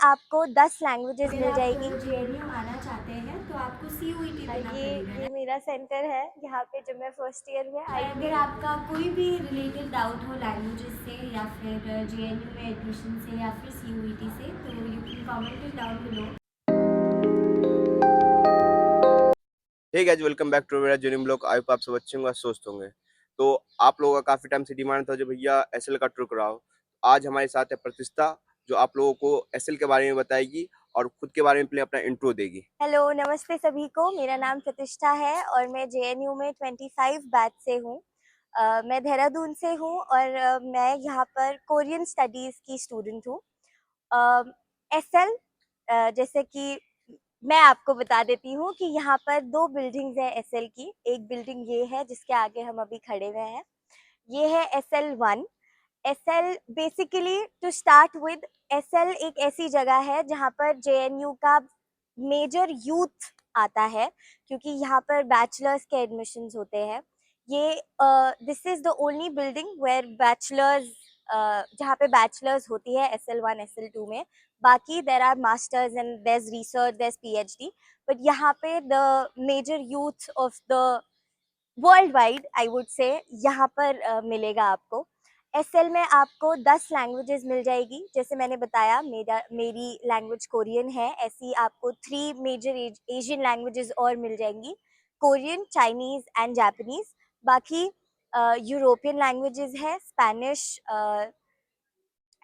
आपको 10 लैंग्वेजेस अगर मिल आप जाएगी। जेएनयू आना चाहते हैं तो आपको सीयूईटी हाँ, देना पड़ेगा ये है। मेरा सेंटर है यहाँ पे जब मैं फर्स्ट ईयर में आई अगर थी। आपका कोई भी रिलेटेड डाउट हो लैंग्वेजेस से या फिर जेएनयू में एडमिशन से या फिर सीयूईटी से तो you can comment it down below. Hey guys, welcome back to मेरा जर्नी ब्लॉग। आई होप आप सब अच्छे होंगे और स्वस्थ होंगे। तो आप लोगों का काफी टाइम से डिमांड था जो भैया एसएल का टूर कराओ। आज हमारे साथ है प्रतिष्ठा, जो आप लोगों को एसएल के बारे में बताएगी और खुद के बारे में पहले अपना इंट्रो देगी। हेलो, नमस्ते सभी को। मेरा नाम प्रतिष्ठा है और मैं जेएनयू में 25 बैच से हूँ। मैं देहरादून से हूँ और मैं यहाँ पर कोरियन स्टडीज़ की स्टूडेंट हूँ। एसएल, जैसे कि मैं आपको बता देती हूँ कि यहाँ पर 2 बिल्डिंग्स हैं एसएल की। एक बिल्डिंग ये है जिसके आगे हम अभी खड़े हुए हैं, ये है SL1। SL basically, to start with, SL एक ऐसी जगह है जहाँ पर जेएनयू का मेजर यूथ आता है, क्योंकि यहाँ पर बैचलर्स के एडमिशन्स होते हैं। ये this is the only building where bachelors, जहाँ पे बैचलर्स होती है SL1 SL2 में। बाकी there are masters and there is research, there is PhD, but यहाँ पे the major youth of the world wide, I would say, यहाँ पर मिलेगा आपको। एसएल में आपको 10 लैंग्वेजेस मिल जाएगी। जैसे मैंने बताया, मेरी लैंग्वेज कोरियन है। ऐसी आपको 3 मेजर एशियन लैंग्वेजेस और मिल जाएंगी, कोरियन, चाइनीज एंड जापानीज। बाकी यूरोपियन लैंग्वेजेस है,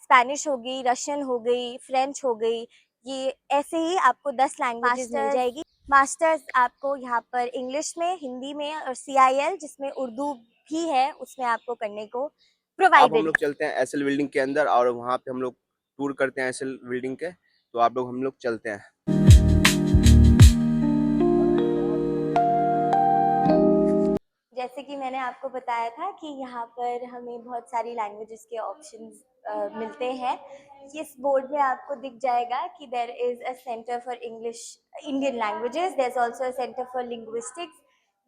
स्पेनिश हो गई, रशियन हो गई, फ्रेंच हो गई। ये ऐसे ही आपको 10 लैंग्वेजेस मिल जाएगी। मास्टर्स आपको यहाँ पर इंग्लिश में, हिंदी में और CIL जिसमें उर्दू भी है, उसमें आपको करने को अब हम प्रोवाइडेड लोग है। चलते हैं एसएल बिल्डिंग के अंदर और वहाँ पे हम लोग टूर करते हैं एसएल बिल्डिंग के। तो आप लोग हम लोग चलते हैं। जैसे कि मैंने आपको बताया था कि यहाँ पर हमें बहुत सारी लैंग्वेजेस के ऑप्शंस मिलते हैं। इस बोर्ड में आपको दिख जाएगा कि there is a centre for English Indian languages, there is also a centre for linguistics,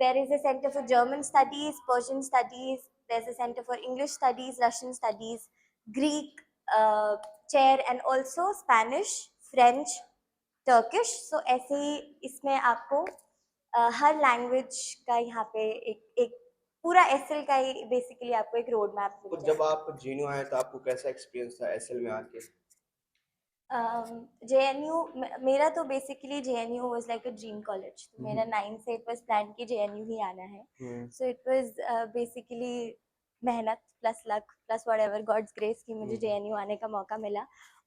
there is a centre for German studies, Persian studies, there is a centre for English studies, Russian studies, Greek, chair and also Spanish, French, Turkish. So ऐसे ही इसमें आपको हर language का यहाँ पे एक एक पूरा एसएल का ही बेसिकली आपको एक रोड मैप तो मिल जब जाएगा। आप जेन्यू आए तो आपको कैसा एक्सपीरियंस था एसएल में आके? जेएनयू, मेरा तो basically JNU was like a dream college. तो मेरा 9 से इट वाज प्लान कि जेएनयू ही आना है। सो इट वाज बेसिकली मेहनत plus luck plus whatever god's grace कि मुझे जेएनयू आने का मौका मिला।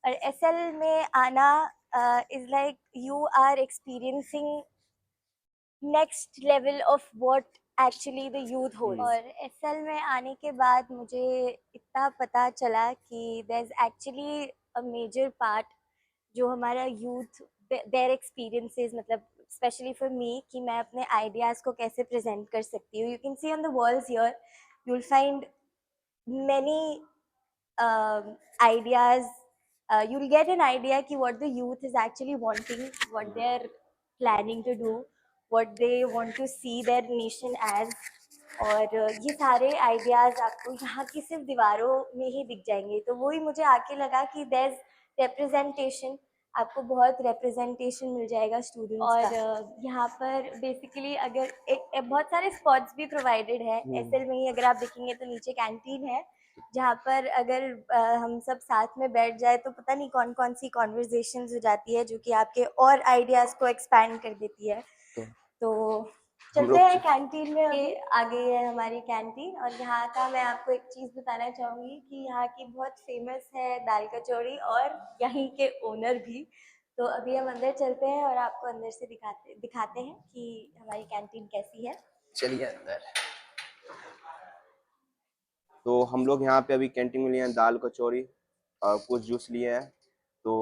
और एसएल में आना is like you are experiencing next level of what actually the youth hold. और एसएल में आने के बाद मुझे इतना पता चला कि there is actually a major part जो हमारा यूथ, देयर एक्सपीरियंसेस, मतलब स्पेशली फॉर मी, कि मैं अपने आइडियाज़ को कैसे प्रेजेंट कर सकती हूँ। You can see on the walls here, you will find many ideas. You'll get an idea ki what the youth is actually wanting, what they're planning to do, what they want to see their nation as. और ये सारे ideas आपको यहाँ की सिर्फ दीवारों में ही दिख जाएंगे। तो वही मुझे आके लगा कि देयर रिप्रेजेंटेशन, आपको बहुत रिप्रेजेंटेशन मिल जाएगा स्टूडेंट्स और का। यहाँ पर बेसिकली अगर बहुत सारे स्पॉट्स भी प्रोवाइडेड है एसएल में ही। अगर आप देखेंगे तो नीचे कैंटीन है, जहाँ पर अगर हम सब साथ में बैठ जाए तो पता नहीं कौन कौन सी कॉन्वर्जेशंस हो जाती है, जो कि आपके और आइडियाज को एक्सपैंड कर देती है। तो चलते हैं कैंटीन में। अभी आगे है हमारी कैंटीन और यहाँ का मैं आपको एक चीज़ बताना चाहूँगी कि यहाँ की बहुत फेमस है दाल कचौड़ी और यहीं के ओनर भी। तो अभी हम अंदर चलते हैं और आपको अंदर से दिखाते हैं कि हमारी कैंटीन कैसी है। चलिए अंदर। तो हम लोग यहाँ पे अभी कैंटीन में लिए हैं दाल कचौरी और कुछ जूस लिए हैं। तो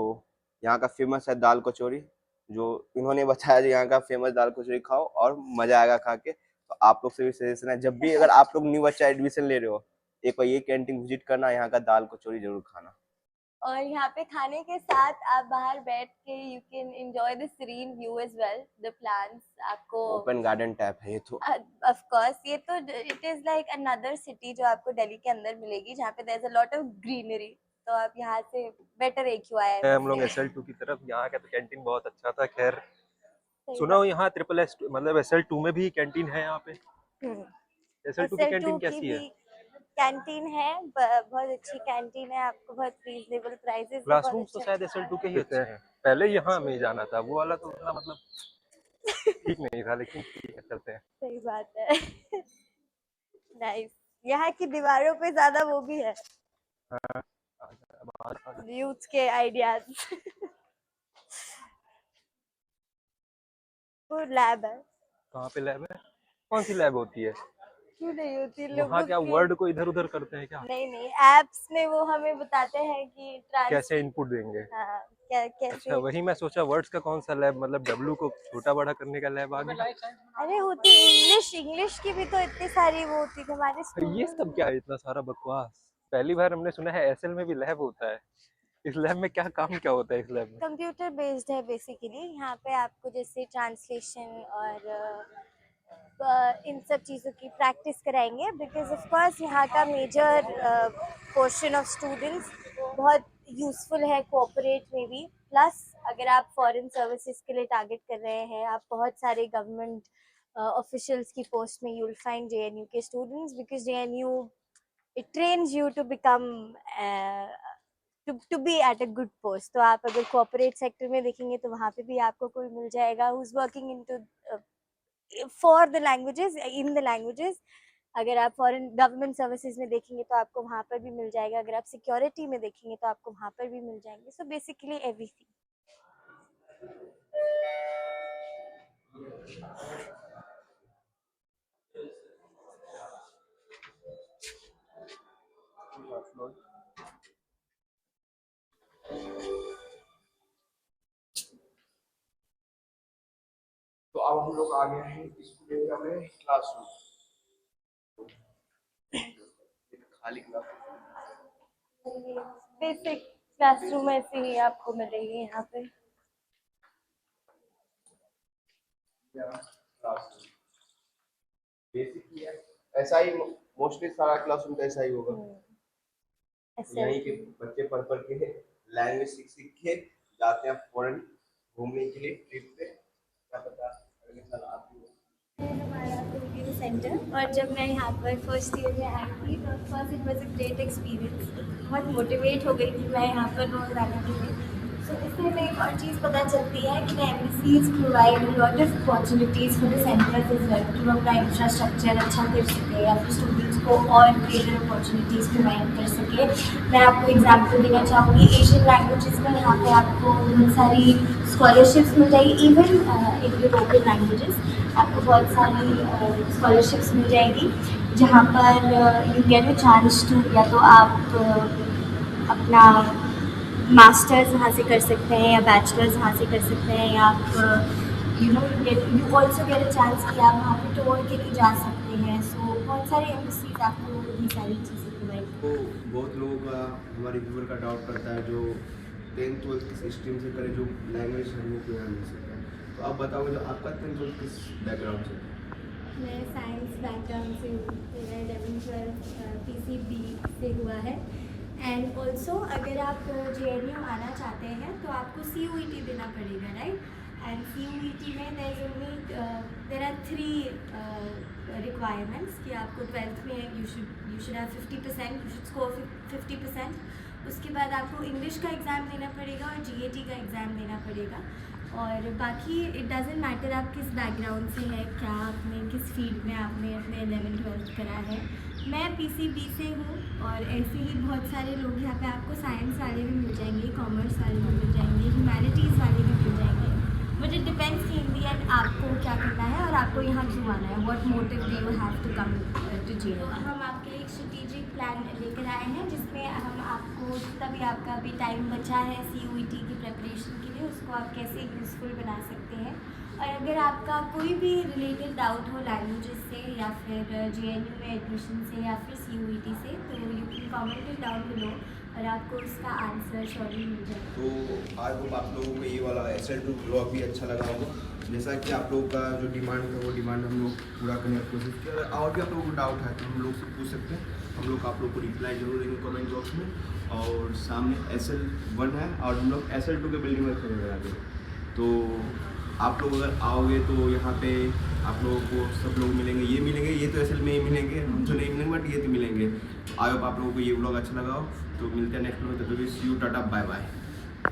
यहाँ का फेमस है दाल कचौरी, जो इन्होंने बताया, जो यहाँ का फेमस दाल कचौरी खाओ और मजा आएगा खा के। तो आप लोग से भी सजेशन है, जब भी अगर आप लोग न्यू बच्चा एडमिशन ले रहे हो, एक बार ये कैंटीन विजिट करना, यहाँ का दाल कचौरी जरूर खाना। और यहाँ पे खाने के साथ आप बाहर बैठ के you can enjoy the serene view as well, the plants आपको। ओपन गार्डन टाइप है ये तो। ऑफ कोर्स, ये तो it is like another city जो आपको दिल्ली के अंदर मिलेगी, जहाँ पे there is a lot of greenery. तो अब यहाँ से बेटर AQI है हम लोग मुझसे। SL2 की तरफ। यहाँ का तो कैंटीन बहुत अच्छा था। खैर सही सुना बात। हो यहाँ SSS मतलब SL2 में भी कैंटीन है यहाँ पे। हम्म। SL2 की SL2 कैंटीन की कैसी भी है? कैंटीन है, बहुत अच्छी कैंटीन है, आपको बहुत रीजनेबल प्राइसेस में बहुत क्लासरूम्स तो अच्छा शायद खाना SL2 के ही मिलता अच्छे हैं। पहले यहाँ हमें जाना था, वो वाला तो उतना मतलब है। ठीक नहीं था, लेकिन ठीक है, चलते हैं। सही बात है। नाइस। यहाँ की दीवारों पे ज्यादा वो भी है, हाँ, यूथ के आइडियाज। वो लैब है। कहाँ पे लैब है? कौन सी लैब होती है? क्यों नहीं होती वहाँ लोगों क्या की? वर्ड को इधर उधर करते हैं क्या? नहीं नहीं, एप्स में वो हमें बताते हैं कि ट्रांस, कैसे इनपुट देंगे? हाँ क्या अच्छा, कैसे। वही मैं सोचा वर्ड्स का कौन सा लैब, मतलब W को छोटा बड़ा करने का लैब आ गया। अरे होती इंग्लिश, इंग्लिश की भी तो इतनी सारी वो होती थी हमारे स्कूल ये में सब भी। क्या है इतना सारा बकवास? पहली बार हमने सुना है SL में भी लैब होता है। इस लैब में क्या काम क्या होता है इस लैब में? कंप्यूटर बेस्ड है बेसिकली। यहाँ पे आपको जैसे ट्रांसलेशन और इन सब चीज़ों की प्रैक्टिस कराएंगे, बिकॉज ऑफ कोर्स यहाँ का मेजर पोर्शन ऑफ स्टूडेंट्स बहुत यूज़फुल है कोऑपरेट में भी। प्लस अगर आप फॉरेन सर्विसेज के लिए टारगेट कर रहे हैं, आप बहुत सारे गवर्नमेंट ऑफिशियल्स की पोस्ट में, यू विल फाइंड JNU के students, because JNU it trains you to become to be at a good post। तो आप अगर कॉर्पोरेट सेक्टर में देखेंगे तो वहाँ पे भी आपको कोई मिल जाएगा who's working into for the languages, in the languages। अगर आप फॉरेन गवर्नमेंट सर्विसेज में देखेंगे तो आपको वहाँ पर भी मिल जाएगा, अगर आप सिक्योरिटी में देखेंगे तो आपको वहाँ पर भी मिल जाएंगे। So basically everything. तो अब हम लोग आ गए हैं स्कूल एरिया में, क्लासरूम। खाली क्लासरूम, बेसिक क्लासरूम ऐसे ही आपको मिलेगी यहाँ पे। बेसिक ही है, ऐसा ही मोस्टली सारा क्लासरूम तो ऐसा ही होगा। यहीं के बच्चे पढ़ पढ़ के लैंग्वेज सीख सीख के जाते हैं फॉरेन घूमने के लिए ट्रिप पे। क्या पता अगले साल आती हो। हमारा कोरियन सेंटर, और जब मैं यहाँ पर फर्स्ट ईयर में आई थी तो first it was a great experience. बहुत मोटिवेट हो गई थी मैं यहाँ पर रोज़ आने के लिए। सो इससे हमें एक और चीज़ पता चलती है कि embassies provide lot of opportunities for the centres is well, कि वो अपना इंफ्रास्ट्रक्चर अच्छा कर सके या फिर स्टूडेंट्स को और ग्रेटर अपॉर्चुनिटीज़ प्रोवाइड कर सके। मैं आपको एग्जाम्पल देना चाहूँगी, एशियन लैंग्वेजेस में यहाँ पे आपको बहुत सारी स्कॉलरशिप्स मिल जाएगी। इवन इन यूरोपियन लैंग्वेजेस आपको बहुत सारी स्कॉलरशिप्स मिल जाएगी, जहाँ पर you get a chance to, या तो आप अपना मास्टर्स वहाँ से कर सकते हैं या बैचलर्स वहाँ से कर सकते हैं, या आप you also get a chance कि आप वहाँ पे टूर के लिए जा सकते हैं। सो बहुत सारे एम्बेसीज आपको ये सारी चीज़ें प्रोवाइड। तो बहुत लोगों का, हमारे व्यूअर का डाउट करता है जो 10th-12th किस स्ट्रीम से करे, जो लैंग्वेज हम लोग को यहाँ मिल सकता है। तो आप बताओ जो आपका 10th-12th किस बैकग्राउंड से? मैं साइंस बैकग्राउंड से हूँ, मेरा 11th-12th PCB से हुआ है। एंड ऑल्सो अगर आप JNU आना चाहते हैं तो आपको CUET देना पड़ेगा, राइट? एंड CUET में देर आर 3 रिक्वायरमेंट्स कि आपको 12th में you should have 50%, you should score 50%। उसके बाद आपको इंग्लिश का एग्ज़ाम देना पड़ेगा और GAT का एग्ज़ाम देना पड़ेगा। और बाकी इट डजेंट मैटर आप किस बैकग्राउंड से हैं, क्या आपने किस फील्ड में आपने अपने 11th-12th करा है। मैं PCB से हूँ, और ऐसे ही बहुत सारे लोग यहाँ पे आपको साइंस वाले भी मिल जाएंगे, कॉमर्स वाले भी मिल जाएंगे, ह्यूमैनिटीज़ वाले भी मिल जाएंगे। बट इट डिपेंड्स कि इन दी एंड आपको क्या करना है और आपको यहाँ क्यों आना है, what motive do you have to come to JNU। हम आपके लिए एक स्ट्रेटेजिक प्लान लेकर आए हैं, जिसमें हम आपको जितना भी आपका अभी टाइम बचा है CUET की प्रिपरेशन के लिए, उसको आप कैसे यूज़फुल बना सकते हैं। और अगर आपका कोई भी रिलेटेड डाउट हो लैंग्वेजेस से या फिर JNU में एडमिशन से या फिर CUET से, तो you can comment it down below और आपको उसका आंसर श्योरली मिल जाएगा। तो आई होप आप लोगों को ये वाला SL2 ब्लॉग भी अच्छा लगा होगा। जैसा कि आप लोगों का जो डिमांड था वो डिमांड हम लोग पूरा करने की कोशिश की। अगर और भी आप लोगों को डाउट है तो हम लोग से पूछ सकते हैं, हम लोग आप लोग को रिप्लाई जरूर देंगे कमेंट बॉक्स में। और सामने SL1 है और हम लोग SL2 के बिल्डिंग में खड़े हुए आगे। तो आप लोग अगर आओगे तो यहाँ पे आप लोगों को सब लोग मिलेंगे, ये तो SL में ही मिलेंगे, हम तो नहीं मिलेंगे बट ये तो मिलेंगे। आई होप आप लोगों को ये व्लॉग अच्छा लगा हो। तो मिलते हैं नेक्स्ट व्लॉग, तब तक सी यू, टाटा बाय बाय।